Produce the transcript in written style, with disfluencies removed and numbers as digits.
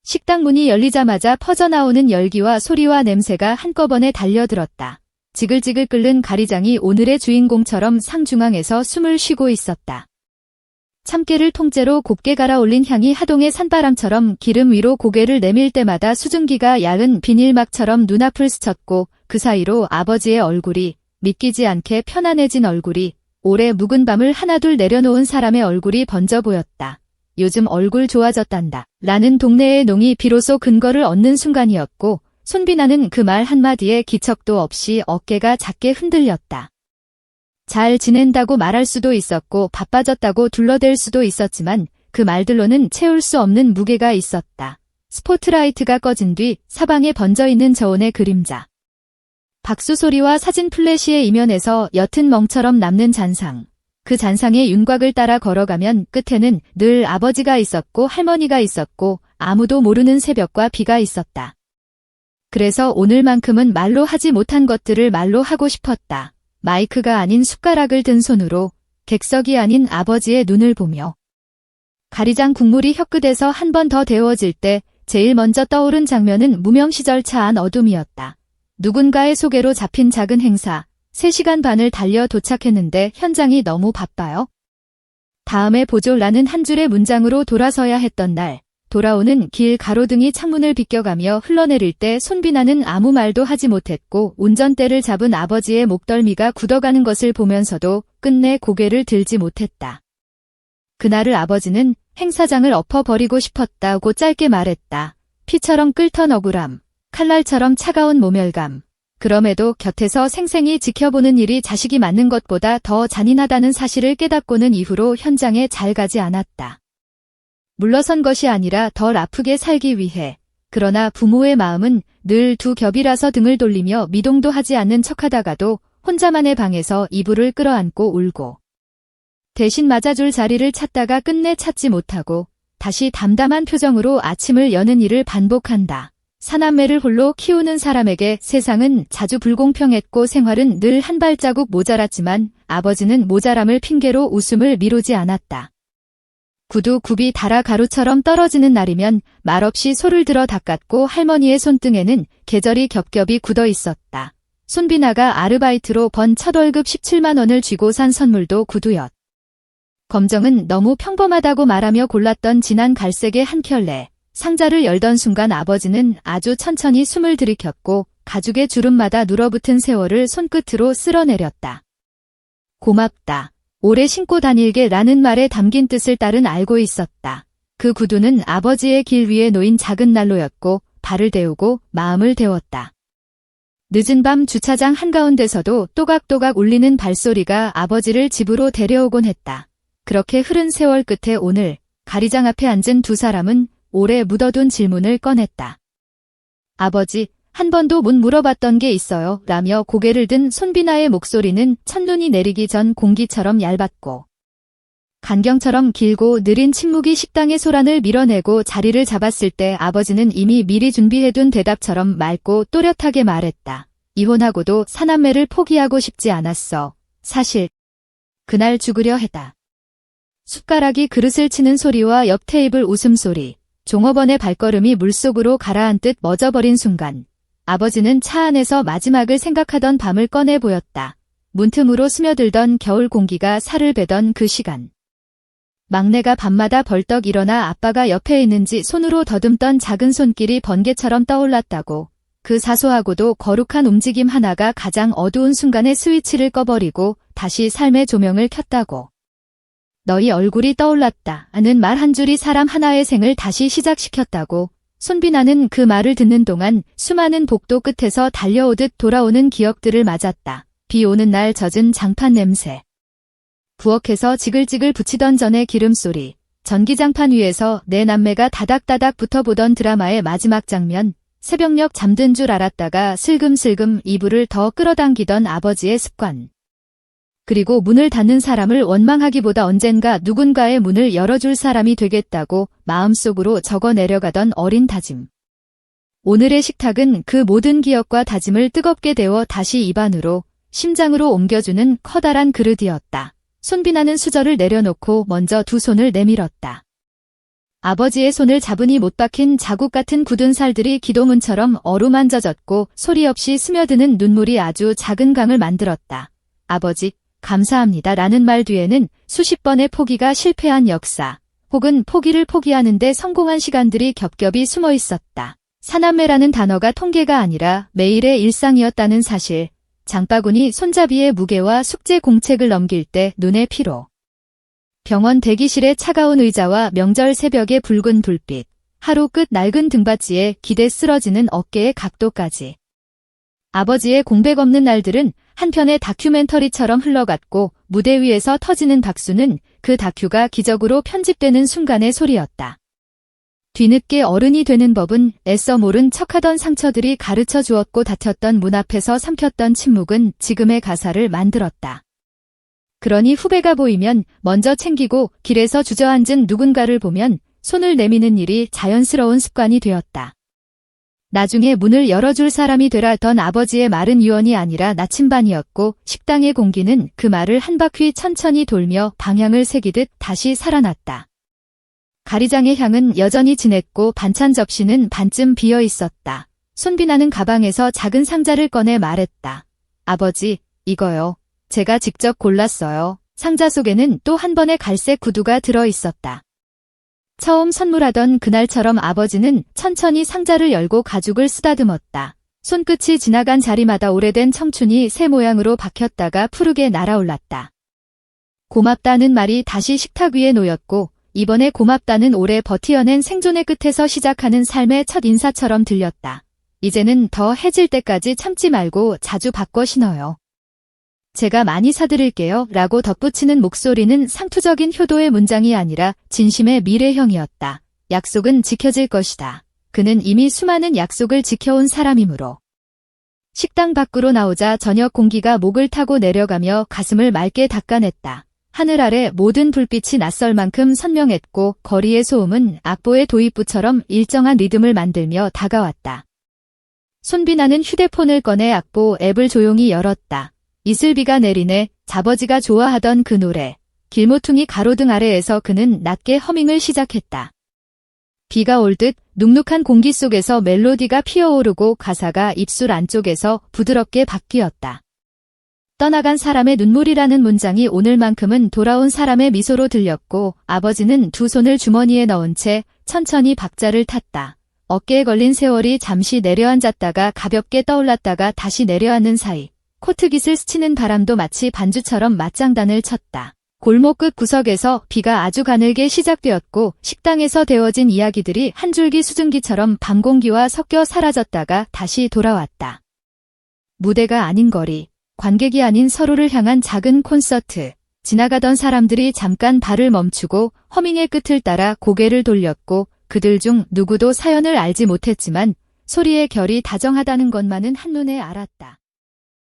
식당 문이 열리자마자 퍼져나오는 열기와 소리와 냄새가 한꺼번에 달려들었다. 지글지글 끓는 가리장이 오늘의 주인공처럼 상중앙에서 숨을 쉬고 있었다. 참깨를 통째로 곱게 갈아 올린 향이 하동의 산바람처럼 기름 위로 고개를 내밀 때마다 수증기가 얇은 비닐막처럼 눈앞을 스쳤고 그 사이로 아버지의 얼굴이, 믿기지 않게 편안해진 얼굴이, 오래 묵은 밤을 하나둘 내려놓은 사람의 얼굴이 번져 보였다. 요즘 얼굴 좋아졌단다. 라는 동네의 농이 비로소 근거를 얻는 순간이었고 손비나는 그 말 한마디에 기척도 없이 어깨가 작게 흔들렸다. 잘 지낸다고 말할 수도 있었고 바빠졌다고 둘러댈 수도 있었지만 그 말들로는 채울 수 없는 무게가 있었다. 스포트라이트가 꺼진 뒤 사방에 번져있는 저온의 그림자. 박수 소리와 사진 플래시의 이면에서 옅은 멍처럼 남는 잔상. 그 잔상의 윤곽을 따라 걸어가면 끝에는 늘 아버지가 있었고 할머니가 있었고 아무도 모르는 새벽과 비가 있었다. 그래서 오늘만큼은 말로 하지 못한 것들을 말로 하고 싶었다. 마이크가 아닌 숟가락을 든 손으로 객석이 아닌 아버지의 눈을 보며. 가리장 국물이 혀끝에서 한 번 더 데워질 때 제일 먼저 떠오른 장면은 무명 시절 차 안 어둠이었다. 누군가의 소개로 잡힌 작은 행사. 3시간 반을 달려 도착했는데 현장이 너무 바빠요. 다음에 보죠라는 한 줄의 문장으로 돌아서야 했던 날. 돌아오는 길 가로등이 창문을 비껴가며 흘러내릴 때 손비나는 아무 말도 하지 못했고 운전대를 잡은 아버지의 목덜미가 굳어가는 것을 보면서도 끝내 고개를 들지 못했다. 그날을 아버지는 행사장을 엎어버리고 싶었다고 짧게 말했다. 피처럼 끓던 억울함, 칼날처럼 차가운 모멸감. 그럼에도 곁에서 생생히 지켜보는 일이 자식이 맞는 것보다 더 잔인하다는 사실을 깨닫고는 이후로 현장에 잘 가지 않았다. 물러선 것이 아니라 덜 아프게 살기 위해. 그러나 부모의 마음은 늘 두 겹이라서 등을 돌리며 미동도 하지 않는 척하다가도 혼자만의 방에서 이불을 끌어안고 울고. 대신 맞아줄 자리를 찾다가 끝내 찾지 못하고 다시 담담한 표정으로 아침을 여는 일을 반복한다. 사남매를 홀로 키우는 사람에게 세상은 자주 불공평했고 생활은 늘 한 발자국 모자랐지만 아버지는 모자람을 핑계로 웃음을 미루지 않았다. 구두 굽이 달아 가루처럼 떨어지는 날이면 말없이 소를 들어 닦았고 할머니의 손등에는 계절이 겹겹이 굳어 있었다. 손비나가 아르바이트로 번 첫 월급 17만 원을 쥐고 산 선물도 구두였. 검정은 너무 평범하다고 말하며 골랐던 진한 갈색의 한 켤레. 상자를 열던 순간 아버지는 아주 천천히 숨을 들이켰고 가죽의 주름마다 눌어붙은 세월을 손끝으로 쓸어내렸다. 고맙다. 오래 신고 다닐게 라는 말에 담긴 뜻을 딸은 알고 있었다. 그 구두는 아버지의 길 위에 놓인 작은 난로였고 발을 데우고 마음을 데웠다. 늦은 밤 주차장 한가운데서도 또각또각 울리는 발소리가 아버지를 집으로 데려오곤 했다. 그렇게 흐른 세월 끝에 오늘 가리장 앞에 앉은 두 사람은 오래 묻어둔 질문을 꺼냈다. 아버지, 한 번도 못 물어봤던 게 있어요. 라며 고개를 든 손비나의 목소리는 첫눈이 내리기 전 공기처럼 얇았고 간경처럼 길고 느린 침묵이 식당의 소란을 밀어내고 자리를 잡았을 때 아버지는 이미 미리 준비해둔 대답처럼 맑고 또렷하게 말했다. 이혼하고도 사남매를 포기하고 싶지 않았어. 사실 그날 죽으려 했다. 숟가락이 그릇을 치는 소리와 옆 테이블 웃음소리. 종업원의 발걸음이 물속으로 가라앉듯 멎어버린 순간 아버지는 차 안에서 마지막을 생각하던 밤을 꺼내 보였다. 문틈으로 스며들던 겨울 공기가 살을 베던 그 시간. 막내가 밤마다 벌떡 일어나 아빠가 옆에 있는지 손으로 더듬던 작은 손길이 번개처럼 떠올랐다고. 그 사소하고도 거룩한 움직임 하나가 가장 어두운 순간에 스위치를 꺼버리고 다시 삶의 조명을 켰다고. 너희 얼굴이 떠올랐다 하는 말 한 줄이 사람 하나의 생을 다시 시작시켰다고. 손비나는 그 말을 듣는 동안 수많은 복도 끝에서 달려오듯 돌아오는 기억들을 맞았다. 비 오는 날 젖은 장판 냄새. 부엌에서 지글지글 붙이던 전의 기름소리. 전기장판 위에서 내 남매가 다닥다닥 붙어보던 드라마의 마지막 장면. 새벽녘 잠든 줄 알았다가 슬금슬금 이불을 더 끌어당기던 아버지의 습관. 그리고 문을 닫는 사람을 원망하기보다 언젠가 누군가의 문을 열어줄 사람이 되겠다고 마음속으로 적어 내려가던 어린 다짐. 오늘의 식탁은 그 모든 기억과 다짐을 뜨겁게 데워 다시 입안으로, 심장으로 옮겨주는 커다란 그릇이었다. 손비나는 수저를 내려놓고 먼저 두 손을 내밀었다. 아버지의 손을 잡으니 못 박힌 자국 같은 굳은 살들이 기도문처럼 어루만져졌고 소리 없이 스며드는 눈물이 아주 작은 강을 만들었다. 아버지, 감사합니다 라는 말 뒤에는 수십 번의 포기가 실패한 역사, 혹은 포기를 포기하는데 성공한 시간들이 겹겹이 숨어 있었다. 사남매라는 단어가 통계가 아니라 매일의 일상이었다는 사실, 장바구니 손잡이의 무게와 숙제 공책을 넘길 때 눈의 피로, 병원 대기실의 차가운 의자와 명절 새벽의 붉은 불빛, 하루 끝 낡은 등받이에 기대 쓰러지는 어깨의 각도까지. 아버지의 공백 없는 날들은 한편의 다큐멘터리처럼 흘러갔고 무대 위에서 터지는 박수는 그 다큐가 기적으로 편집되는 순간의 소리였다. 뒤늦게 어른이 되는 법은 애써 모른 척하던 상처들이 가르쳐 주었고 다퉜던 문 앞에서 삼켰던 침묵은 지금의 가사를 만들었다. 그러니 후배가 보이면 먼저 챙기고 길에서 주저앉은 누군가를 보면 손을 내미는 일이 자연스러운 습관이 되었다. 나중에 문을 열어줄 사람이 되라던 아버지의 말은 유언이 아니라 나침반이었고 식당의 공기는 그 말을 한 바퀴 천천히 돌며 방향을 새기듯 다시 살아났다. 가리장의 향은 여전히 진했고 반찬 접시는 반쯤 비어 있었다. 손비나는 가방에서 작은 상자를 꺼내 말했다. 아버지, 이거요. 제가 직접 골랐어요. 상자 속에는 또 한 번의 갈색 구두가 들어 있었다. 처음 선물하던 그날처럼 아버지는 천천히 상자를 열고 가죽을 쓰다듬었다. 손끝이 지나간 자리마다 오래된 청춘이 새 모양으로 박혔다가 푸르게 날아올랐다. 고맙다는 말이 다시 식탁 위에 놓였고 이번에 고맙다는 오래 버티어낸 생존의 끝에서 시작하는 삶의 첫 인사처럼 들렸다. 이제는 더 해질 때까지 참지 말고 자주 바꿔 신어요. 제가 많이 사드릴게요 라고 덧붙이는 목소리는 상투적인 효도의 문장이 아니라 진심의 미래형이었다. 약속은 지켜질 것이다. 그는 이미 수많은 약속을 지켜온 사람이므로. 식당 밖으로 나오자 저녁 공기가 목을 타고 내려가며 가슴을 맑게 닦아냈다. 하늘 아래 모든 불빛이 낯설 만큼 선명했고 거리의 소음은 악보의 도입부처럼 일정한 리듬을 만들며 다가왔다. 손비나는 휴대폰을 꺼내 악보 앱을 조용히 열었다. 이슬비가 내리네. 자버지가 좋아하던 그 노래. 길모퉁이 가로등 아래에서 그는 낮게 허밍을 시작했다. 비가 올 듯 눅눅한 공기 속에서 멜로디가 피어오르고 가사가 입술 안쪽에서 부드럽게 바뀌었다. 떠나간 사람의 눈물이라는 문장이 오늘만큼은 돌아온 사람의 미소로 들렸고 아버지는 두 손을 주머니에 넣은 채 천천히 박자를 탔다. 어깨에 걸린 세월이 잠시 내려앉았다가 가볍게 떠올랐다가 다시 내려앉는 사이. 코트깃을 스치는 바람도 마치 반주처럼 맞장단을 쳤다. 골목 끝 구석에서 비가 아주 가늘게 시작되었고 식당에서 데워진 이야기들이 한 줄기 수증기처럼 밤 공기와 섞여 사라졌다가 다시 돌아왔다. 무대가 아닌 거리, 관객이 아닌 서로를 향한 작은 콘서트. 지나가던 사람들이 잠깐 발을 멈추고 허밍의 끝을 따라 고개를 돌렸고 그들 중 누구도 사연을 알지 못했지만 소리의 결이 다정하다는 것만은 한눈에 알았다.